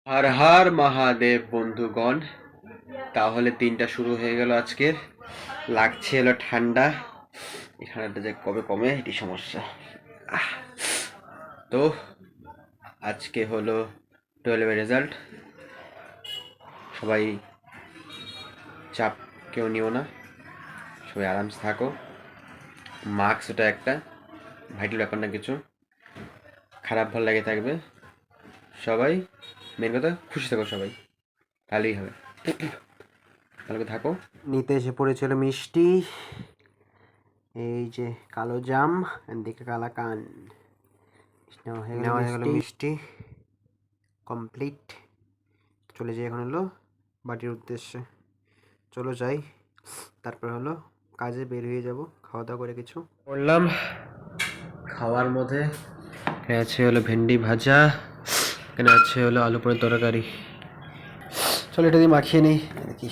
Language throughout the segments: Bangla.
হর হর মহাদেব বন্ধুগণ। তাহলে দিনটা শুরু হয়ে গেল আজকের। লাগছে হলো ঠান্ডা, এই ঠান্ডাটা যে কবে কমে এটি সমস্যা। তো আজকে হলো 12-এর রেজাল্ট। সবাই চাপ কেউ নিও না, সবাই আরামসে থাকো। মার্কস ওটা একটা ভাইটাল ব্যাপার না, কিছু খারাপ ভালো লাগে থাকবে। সবাই মেন কথা খুশি থাকো সবাই, তাহলেই হবে। ভালো করে থাকো। নিতে এসে পড়েছিল মিষ্টি, এই যে কালো জাম, দিকে কালাকান। নেওয়া হয়ে গেল মিষ্টি কমপ্লিট। চলে যাই এখন হলো বাড়ির উদ্দেশ্যে। চলো যাই, তারপর হলো কাজে বের হয়ে যাব। খাওয়া দাওয়া করে কিছু করলাম। খাওয়ার মধ্যে এখানে আছে হলো ভেন্ডি ভাজা, এখানে আছে হলো আলু পনির তরকারি। চলো এটা দিয়ে মাখিয়ে নিই দেখি।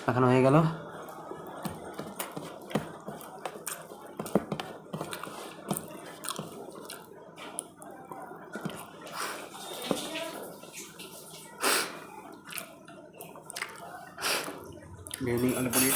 মাখানো হয়ে গেল। ভেন্ডি আলু পনির।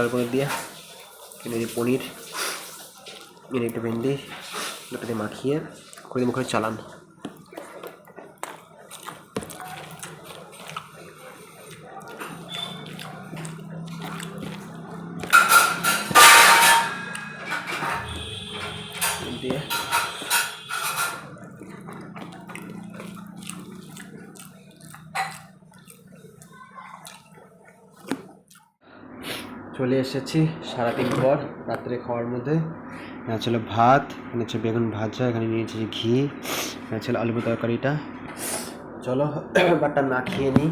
আলু পনির দিয়ে কিনে দিই পনির, কিনে একটু ভেন্ডি, দুটো দিয়ে মাখিয়ে করে মুখে চালান। দিয়ে চলে এসেছি সারাদিন পর রাত্রে খাওয়ার মধ্যে। এখানে ছিল ভাত, এখানে হচ্ছে বেগুন ভাজা, এখানে নিয়েছি ঘি, এখানে ছিল আলু তরকারিটা। চলো বাটটা মাখিয়ে নিই,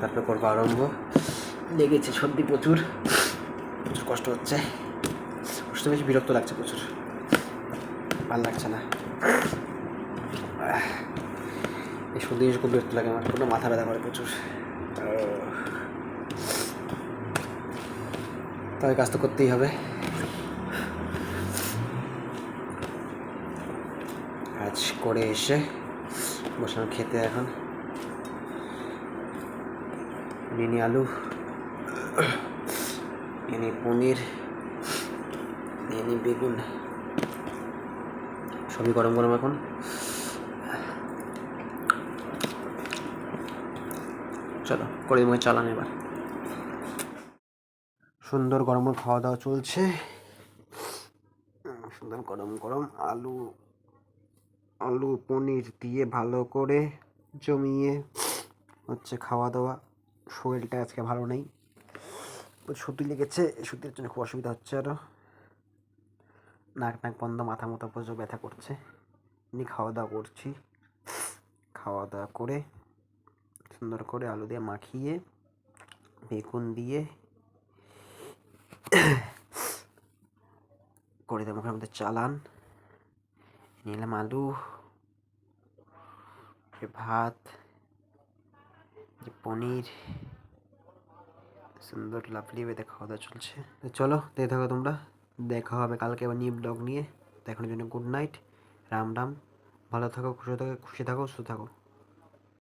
তারপরে করবো আরম্ভ। লেগেছে সর্দি প্রচুর, প্রচুর কষ্ট হচ্ছে, কষ্ট বেশি বিরক্ত লাগছে প্রচুর, ভালো লাগছে না। এই সর্দি খুব বিরক্ত লাগে আমার, পুরো মাথা ব্যথা করে প্রচুর। তবে কাজ তো করতেই হবে। কাজ করে এসে বসানো খেতে। এখন নিয়ে আলু, নিয়ে পনির, নিয়ে বেগুন, সবই গরম গরম এখন। চলো করে মুখে চালান এবার। সুন্দর গরম খাওয়া দাওয়া চলছে, সুন্দর গরম গরম আলু আলু পনির দিয়ে ভালো করে জমিয়ে হচ্ছে খাওয়া দাওয়া। শরীরটা আজকে ভালো নেই, সর্দি লেগেছে, সর্দির জন্য খুব অসুবিধা হচ্ছে। আরও নাক বন্ধ, মাথা প্রচুর ব্যথা করছে। এমনি খাওয়া দাওয়া করছি, খাওয়া দাওয়া করে সুন্দর করে আলু দিয়ে মাখিয়ে বেগুন দিয়ে করে দেবো মুখের মধ্যে চালান। নিলাম আলু, ভাত, পনির, সুন্দর লাভলি ওয়েতে খাওয়া দাওয়া চলছে। চলো দেখে থাকো তোমরা, দেখা হবে কালকে আবার নিউ ব্লগ নিয়ে। দেখানোর জন্য গুড নাইট, রাম রাম। ভালো থাকো, খুশি থাকো, সুস্থ থাকো।